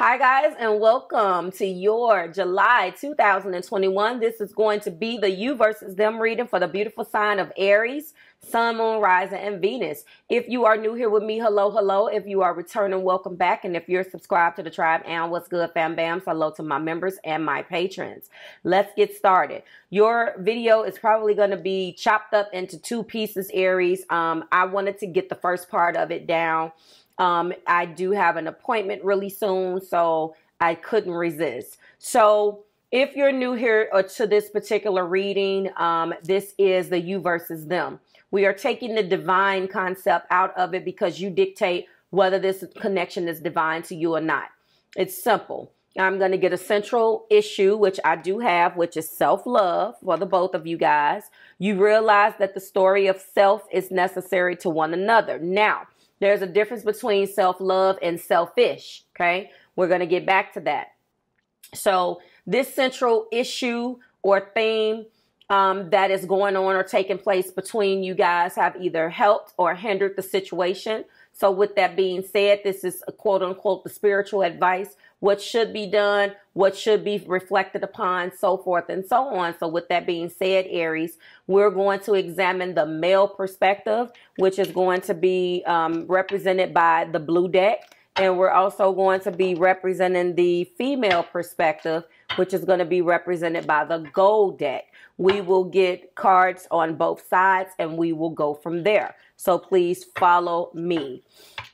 Hi guys, and welcome to your July 2021. This is going to be the you versus them reading for the beautiful sign of Aries, Sun, Moon, Rising, and Venus. If you are new here with me, hello, hello. If you are returning, welcome back. And if you're subscribed to the tribe, and what's good, fam bams, hello to my members and my patrons. Let's get started. Your video is probably going to be chopped up into two pieces, Aries. I wanted to get the first part of it down. I do have an appointment really soon, so I couldn't resist. So if you're new here or to this particular reading, this is the you versus them. We are taking the divine concept out of it because you dictate whether this connection is divine to you or not. It's simple. I'm going to get a central issue, which I do have, which is self-love for the both of you guys. You realize that the story of self is necessary to one another. Now, there's a difference between self-love and selfish, okay? We're going to get back to that. So this central issue or theme that is going on or taking place between you guys have either helped or hindered the situation. So with that being said, this is a quote unquote the spiritual advice, what should be done, what should be reflected upon, so forth and so on. So with that being said, Aries, we're going to examine the male perspective, which is going to be represented by the blue deck. And we're also going to be representing the female perspective, which is going to be represented by the gold deck. We will get cards on both sides and we will go from there. So please follow me.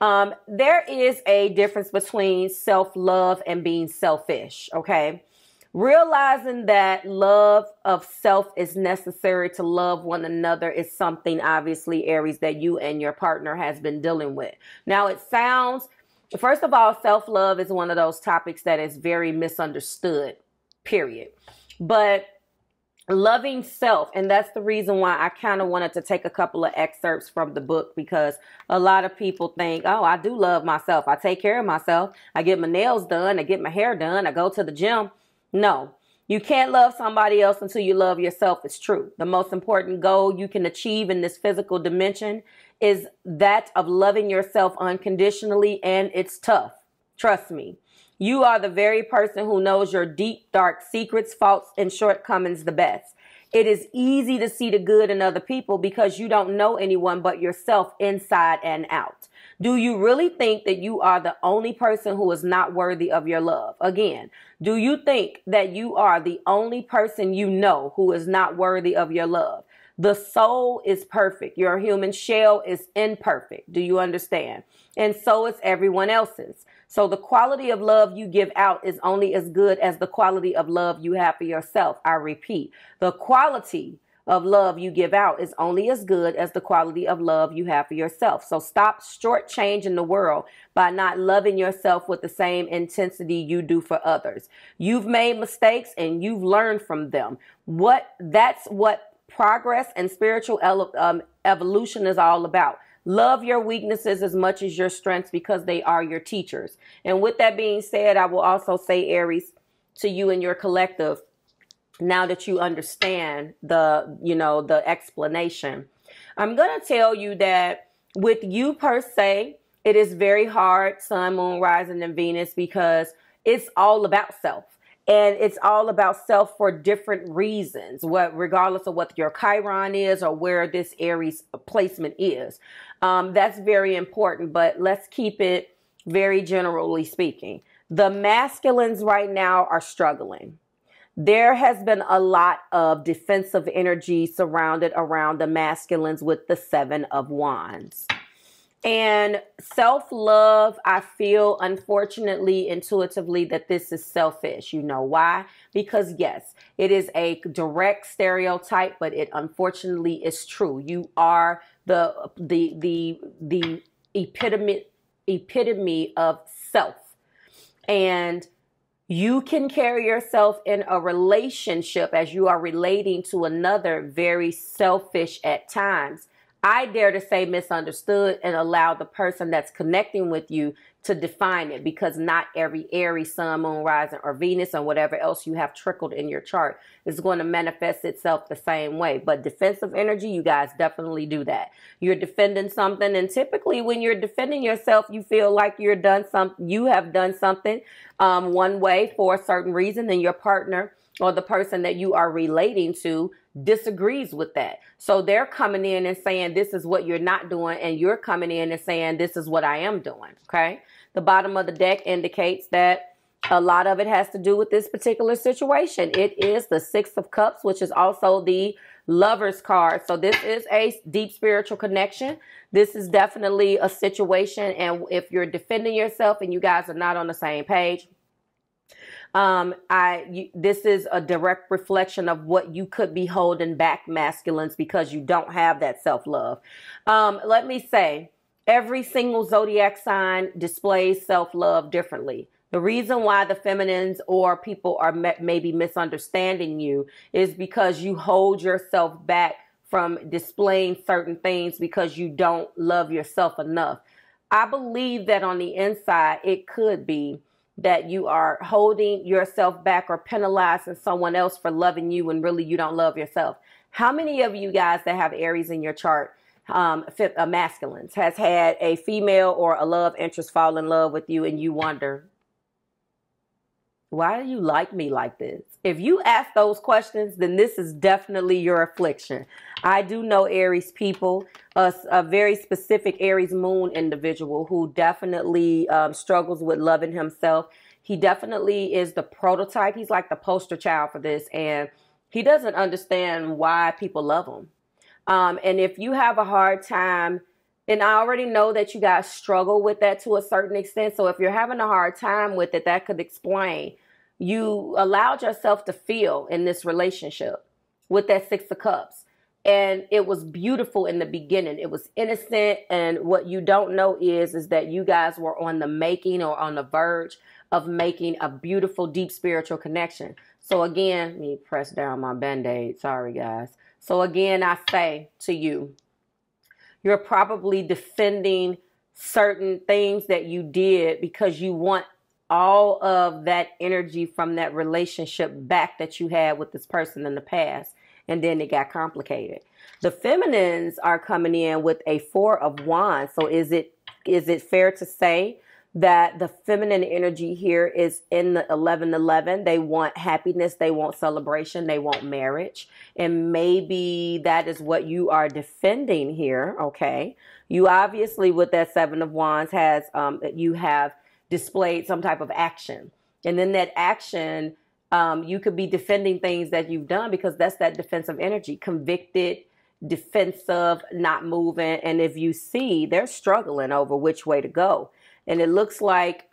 There is a difference between self-love and being selfish, okay? Realizing that love of self is necessary to love one another is something, obviously, Aries, that you and your partner has been dealing with. Now, it sounds, first of all, self-love is one of those topics that is very misunderstood, period. But loving self, and that's the reason why I kind of wanted to take a couple of excerpts from the book, because a lot of people think, oh, I do love myself. I take care of myself. I get my nails done. I get my hair done. I go to the gym. No, you can't love somebody else until you love yourself. It's true. The most important goal you can achieve in this physical dimension is that of loving yourself unconditionally, and it's tough. Trust me. You are the very person who knows your deep, dark secrets, faults, and shortcomings the best. It is easy to see the good in other people because you don't know anyone but yourself inside and out. Do you really think that you are the only person who is not worthy of your love? Again, do you think that you are the only person you know who is not worthy of your love? The soul is perfect. Your human shell is imperfect. Do you understand? And so is everyone else's. So the quality of love you give out is only as good as the quality of love you have for yourself. I repeat, the quality of love you give out is only as good as the quality of love you have for yourself. So stop shortchanging the world by not loving yourself with the same intensity you do for others. You've made mistakes and you've learned from them. That's what progress and spiritual evolution is all about. Love your weaknesses as much as your strengths because they are your teachers. And with that being said, I will also say, Aries, to you and your collective, now that you understand the explanation, I'm going to tell you that with you per se, it is very hard, Sun, Moon, Rising, and Venus, because it's all about self. And it's all about self for different reasons, regardless of what your Chiron is or where this Aries placement is. That's very important, but let's keep it very generally speaking. The masculines right now are struggling. There has been a lot of defensive energy surrounded around the masculines with the Seven of Wands. And self-love, I feel, unfortunately, intuitively, that this is selfish. You know why? Because, yes, it is a direct stereotype, but it unfortunately is true. You are the epitome of self. And you can carry yourself in a relationship as you are relating to another very selfish at times. I dare to say misunderstood, and allow the person that's connecting with you to define it, because not every Aries, Sun, Moon, Rising, or Venus, and whatever else you have trickled in your chart is going to manifest itself the same way. But defensive energy, you guys definitely do that. You're defending something, and typically when you're defending yourself, you feel like you have done something one way for a certain reason, and your partner or the person that you are relating to disagrees with that. So they're coming in and saying, this is what you're not doing, and you're coming in and saying, this is what I am doing, okay? The bottom of the deck indicates that a lot of it has to do with this particular situation. It is the Six of Cups, which is also the Lover's card. So this is a deep spiritual connection. This is definitely a situation, and if you're defending yourself and you guys are not on the same page, this is a direct reflection of what you could be holding back, masculines, because you don't have that self-love. Let me say, every single zodiac sign displays self-love differently. The reason why the feminines or people are maybe misunderstanding you is because you hold yourself back from displaying certain things because you don't love yourself enough. I believe that on the inside, it could be that you are holding yourself back or penalizing someone else for loving you when really you don't love yourself. How many of you guys that have Aries in your chart, masculines, has had a female or a love interest fall in love with you and you wonder, why do you like me like this? If you ask those questions, then this is definitely your affliction. I do know Aries people, a very specific Aries moon individual who definitely struggles with loving himself. He definitely is the prototype. He's like the poster child for this, and he doesn't understand why people love him. And if you have a hard time, and I already know that you guys struggle with that to a certain extent. So if you're having a hard time with it, that could explain. You allowed yourself to feel in this relationship with that Six of Cups. And it was beautiful in the beginning. It was innocent. And what you don't know is that you guys were on the making or on the verge of making a beautiful, deep spiritual connection. So again, let me press down my Band-Aid. Sorry, guys. So again, I say to you, you're probably defending certain things that you did because you want all of that energy from that relationship back that you had with this person in the past. And then it got complicated. The feminines are coming in with a Four of Wands. So is it fair to say that the feminine energy here is in the 11-11? They want happiness, they want celebration, they want marriage. And maybe that is what you are defending here, okay? You obviously, with that Seven of Wands, you have displayed some type of action. And then that action, you could be defending things that you've done because that's that defensive energy, convicted, defensive, not moving. And if you see, they're struggling over which way to go. And it looks like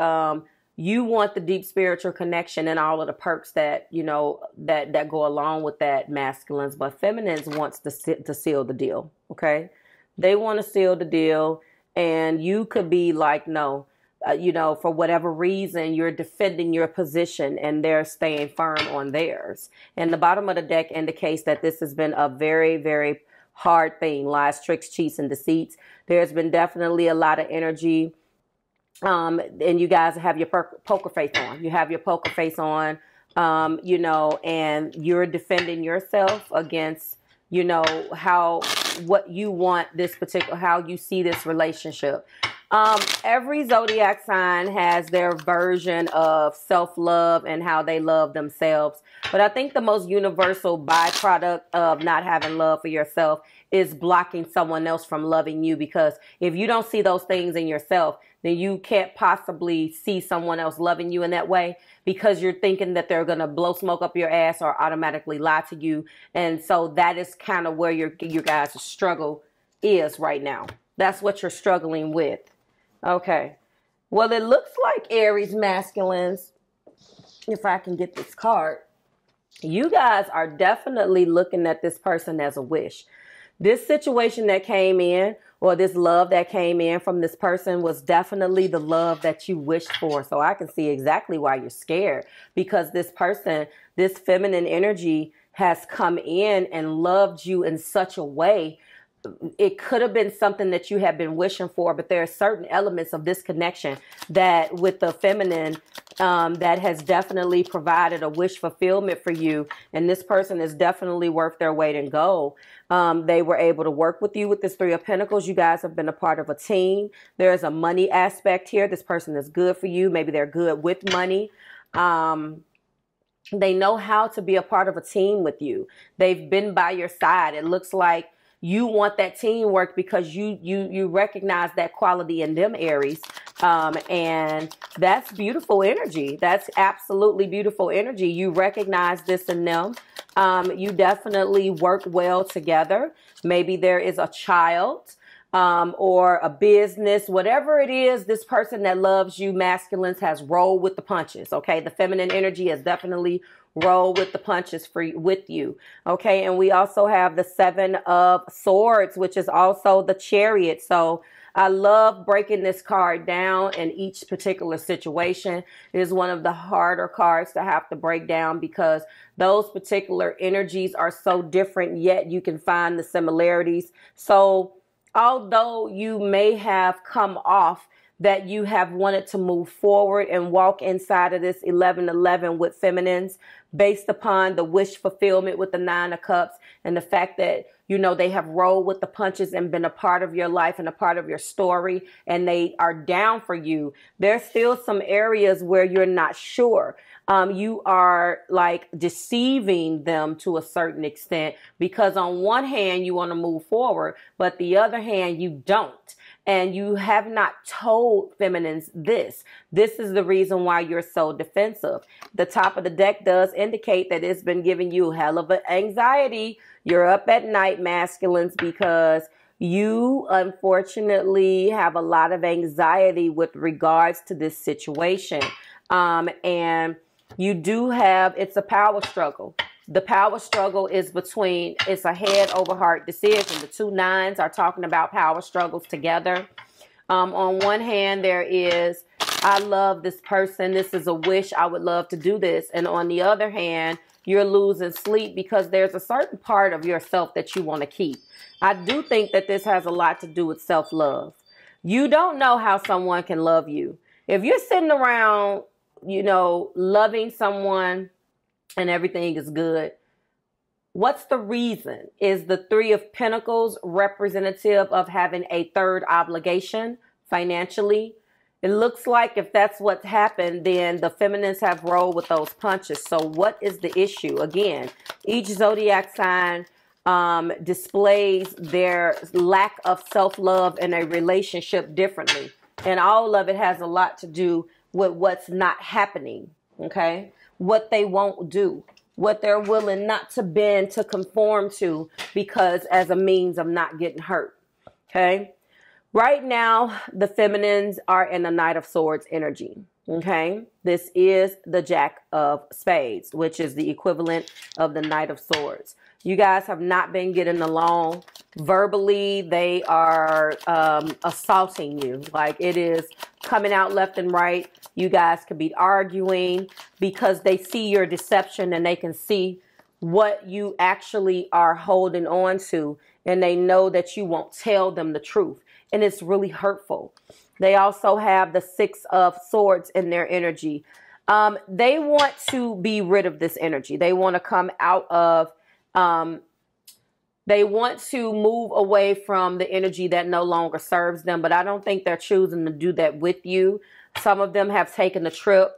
you want the deep spiritual connection and all of the perks that, you know, that go along with that, masculines. But feminines wants to seal the deal, okay? They want to seal the deal. And you could be like, no, you know, for whatever reason, you're defending your position and they're staying firm on theirs. And the bottom of the deck indicates that this has been a very, very hard thing. Lies, tricks, cheats, and deceits. There's been definitely a lot of energy. And you guys have your poker face on. You have your poker face on, you know, and you're defending yourself against, you know, what you want this particular, how you see this relationship. Every zodiac sign has their version of self-love and how they love themselves. But I think the most universal byproduct of not having love for yourself is blocking someone else from loving you. Because if you don't see those things in yourself, then you can't possibly see someone else loving you in that way, because you're thinking that they're going to blow smoke up your ass or automatically lie to you. And so that is kind of where your guys' struggle is right now. That's what you're struggling with. Okay. Well, it looks like Aries masculines, if I can get this card, you guys are definitely looking at this person as a wish. This situation that came in, or this love that came in from this person, was definitely the love that you wished for. So I can see exactly why you're scared, because this person, this feminine energy, has come in and loved you in such a way it could have been something that you have been wishing for, but there are certain elements of this connection that with the feminine that has definitely provided a wish fulfillment for you. And this person is definitely worth their weight in gold. They were able to work with you with this Three of Pentacles. You guys have been a part of a team. There's a money aspect here. This person is good for you. Maybe they're good with money. They know how to be a part of a team with you. They've been by your side. It looks like you want that teamwork because you recognize that quality in them, Aries. And that's beautiful energy. That's absolutely beautiful energy. You recognize this in them. You definitely work well together. Maybe there is a child or a business, whatever it is, this person that loves you, masculines, has rolled with the punches. Okay, the feminine energy has definitely roll with the punches with you. Okay, and we also have the Seven of Swords, which is also the Chariot. So I love breaking this card down in each particular situation. It is one of the harder cards to have to break down because those particular energies are so different, yet you can find the similarities. So although you may have come off that you have wanted to move forward and walk inside of this 11-11 with feminines based upon the wish fulfillment with the Nine of Cups and the fact that, you know, they have rolled with the punches and been a part of your life and a part of your story, and they are down for you. There's still some areas where you're not sure. You are like deceiving them to a certain extent because on one hand you want to move forward, but the other hand you don't. And you have not told feminines this. This is the reason why you're so defensive. The top of the deck does indicate that it's been giving you hell of an anxiety. You're up at night, masculines, because you unfortunately have a lot of anxiety with regards to this situation. And you do have, it's a power struggle. The power struggle is between, it's a head over heart decision. The two nines are talking about power struggles together. On one hand, there is, I love this person. This is a wish. I would love to do this. And on the other hand, you're losing sleep because there's a certain part of yourself that you want to keep. I do think that this has a lot to do with self-love. You don't know how someone can love you. If you're sitting around, you know, loving someone and everything is good, what's the reason? Is the Three of Pentacles representative of having a third obligation financially? It looks like if that's what happened, then the feminines have rolled with those punches. So what is the issue? Again, each zodiac sign displays their lack of self-love in a relationship differently. And all of it has a lot to do with what's not happening, okay? What they won't do, what they're willing not to bend to conform to because as a means of not getting hurt, okay? Right now, the feminines are in the Knight of Swords energy, okay? This is the Jack of Spades, which is the equivalent of the Knight of Swords. You guys have not been getting along. Verbally, they are assaulting you. Like it is coming out left and right. You guys could be arguing because they see your deception and they can see what you actually are holding on to. And they know that you won't tell them the truth. And it's really hurtful. They also have the Six of Swords in their energy. They want to be rid of this energy. They want to come out of... they want to move away from the energy that no longer serves them, but I don't think they're choosing to do that with you. Some of them have taken a trip.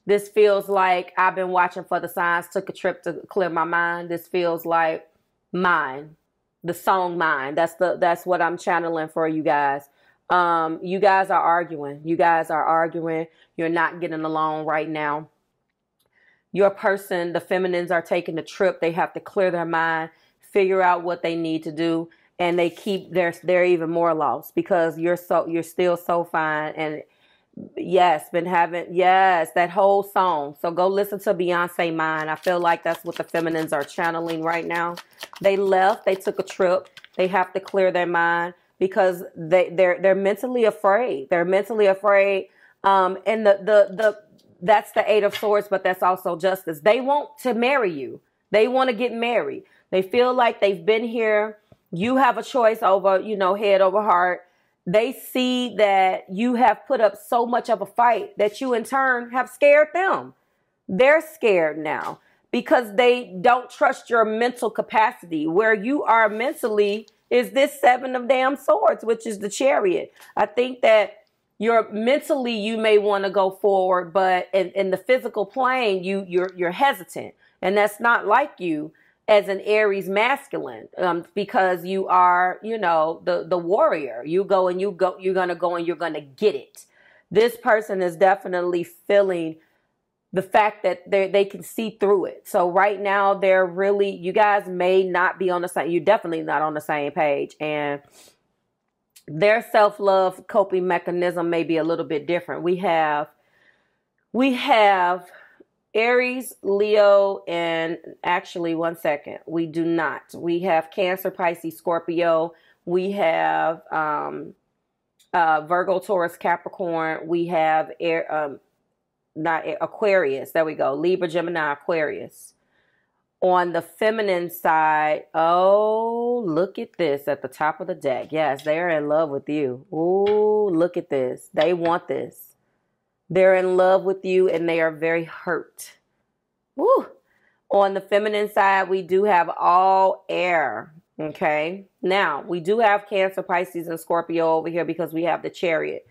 This feels like I've been watching for the signs, took a trip to clear my mind. This feels like Mine, the song Mine. That's what I'm channeling for you guys. You guys are arguing. You guys are arguing. You're not getting along right now. Your person, the feminines, are taking a trip. They have to clear their mind, figure out what they need to do, and they keep they're even more lost because you're still so fine. And yes, that whole song. So go listen to Beyonce Mine. I feel like that's what the feminines are channeling right now. They left, they took a trip. They have to clear their mind because they're mentally afraid. They're mentally afraid. And that's the Eight of Swords, but that's also justice. They want to marry you. They want to get married. They feel like they've been here. You have a choice over, head over heart. They see that you have put up so much of a fight that you in turn have scared them. They're scared now because they don't trust your mental capacity. Where you are mentally is this Seven of damn Swords, which is the Chariot. I think that mentally you may want to go forward, but in the physical plane, you're hesitant. And that's not like you as an Aries masculine, because you are, the warrior. You're going to go and you're going to get it. This person is definitely feeling the fact that they can see through it. So right now you guys may not be on the same, you're definitely not on the same page. And their self-love coping mechanism may be a little bit different. We have Aries, Leo, and actually, one second, we do not. We have Cancer, Pisces, Scorpio. We have Virgo, Taurus, Capricorn. We have Aquarius. There we go. Libra, Gemini, Aquarius. On the feminine side, oh, look at this at the top of the deck. Yes, they are in love with you. Oh, look at this. They want this. They're in love with you and they are very hurt. Woo. On the feminine side, we do have all air. Okay. Now, we do have Cancer, Pisces, and Scorpio over here because we have the Chariot.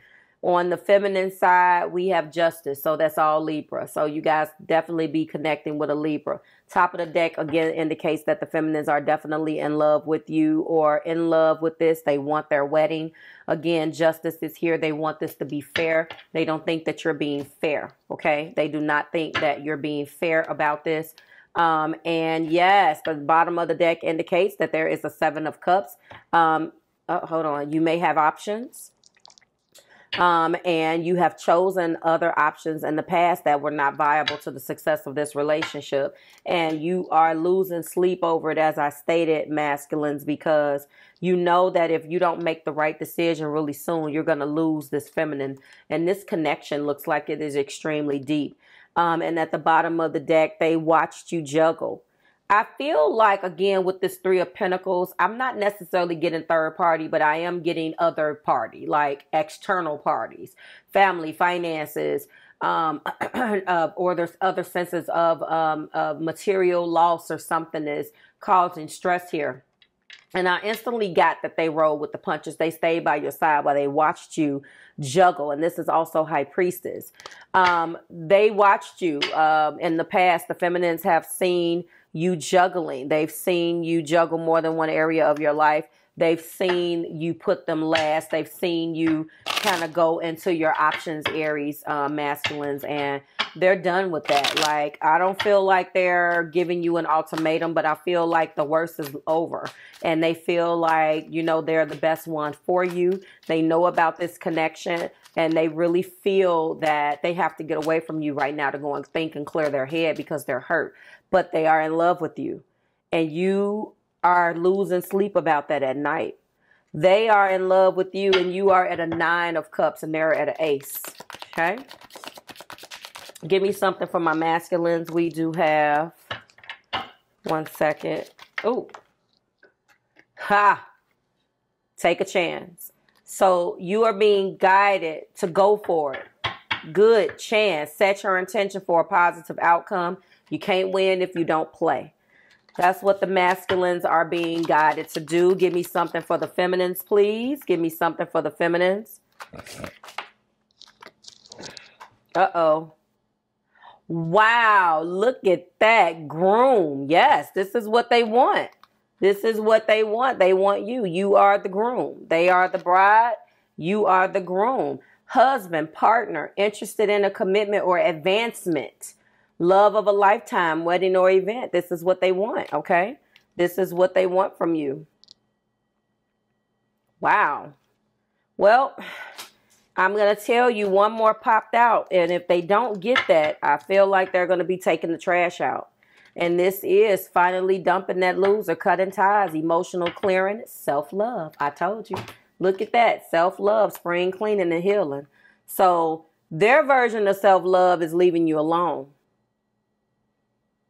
On the feminine side, we have Justice. So that's all Libra. So you guys definitely be connecting with a Libra. Top of the deck, again, indicates that the feminines are definitely in love with you or in love with this. They want their wedding. Again, Justice is here. They want this to be fair. They don't think that you're being fair. Okay. They do not think that you're being fair about this. And yes, the bottom of the deck indicates that there is a Seven of Cups. Hold on. You may have options. And you have chosen other options in the past that were not viable to the success of this relationship. And you are losing sleep over it, as I stated, masculines, because you know that if you don't make the right decision really soon, you're going to lose this feminine. And this connection looks like it is extremely deep. And at the bottom of the deck, they watched you juggle. I feel like, again, with this Three of Pentacles, I'm not necessarily getting third party, but I am getting other party, like external parties, family, finances, or there's other senses of material loss or something is causing stress here. And I instantly got that they rolled with the punches. They stayed by your side while they watched you juggle. And this is also High Priestess. They watched you in the past. The feminines have seen you juggling. They've seen you juggle more than one area of your life. They've seen you put them last. They've seen you kind of go into your options, Aries, masculines, and they're done with that. Like, I don't feel like they're giving you an ultimatum, but I feel like the worst is over. And they feel like, they're the best one for you. They know about this connection, and they really feel that they have to get away from you right now to go and think and clear their head because they're hurt. But they are in love with you, and you are losing sleep about that at night. They are in love with you, and you are at a Nine of Cups, and they're at an Ace. Okay. Give me something for my masculines. We do have, one second. Oh, ha. Take a chance. So you are being guided to go for it. Good chance. Set your intention for a positive outcome. You can't win if you don't play. That's what the masculines are being guided to do. Give me something for the feminines, please. Give me something for the feminines. Uh-oh. Wow, look at that. Groom. Yes, this is what they want. This is what they want. They want you. You are the groom. They are the bride. You are the groom. Husband, partner, interested in a commitment or advancement. Love of a lifetime, wedding or event. This is what they want, okay? This is what they want from you. Wow. Well, I'm going to tell you one more popped out. And if they don't get that, I feel like they're going to be taking the trash out. And this is finally dumping that loser, cutting ties, emotional clearing, self-love. I told you. Look at that. Self-love, spring cleaning and healing. So their version of self-love is leaving you alone.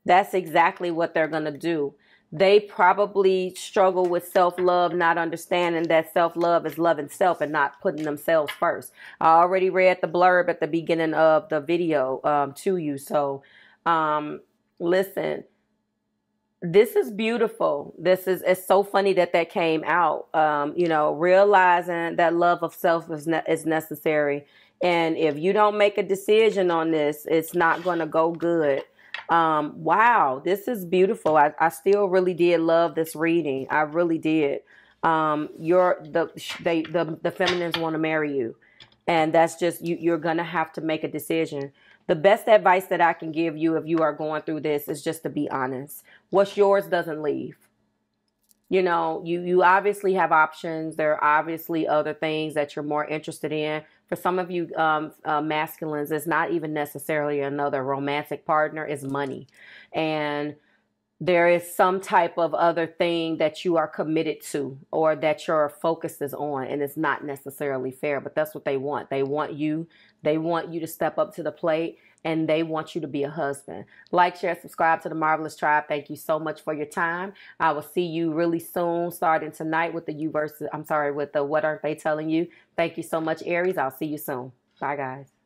That's exactly what they're going to do. they probably struggle with self-love, not understanding that self-love is loving self and not putting themselves first. I already read the blurb at the beginning of the video to you. So listen, this is beautiful. It's so funny that that came out. You know, realizing that love of self is necessary. And if you don't make a decision on this, it's not going to go good. Wow, this is beautiful. I still really did love this reading. I really did. The feminines want to marry you. And that's just, you're going to have to make a decision. The best advice that I can give you if you are going through this is just to be honest. What's yours doesn't leave. You know, you obviously have options. There are obviously other things that you're more interested in. For some of you masculines, it's not even necessarily another romantic partner. It's money. And there is some type of other thing that you are committed to or that your focus is on, and it's not necessarily fair, but that's what they want. They want you to step up to the plate, and they want you to be a husband. Like, share, subscribe to the Marvelous Tribe. Thank you so much for your time. I will see you really soon, starting tonight with the with the What Aren't They Telling You. Thank you so much, Aries. I'll see you soon. Bye, guys.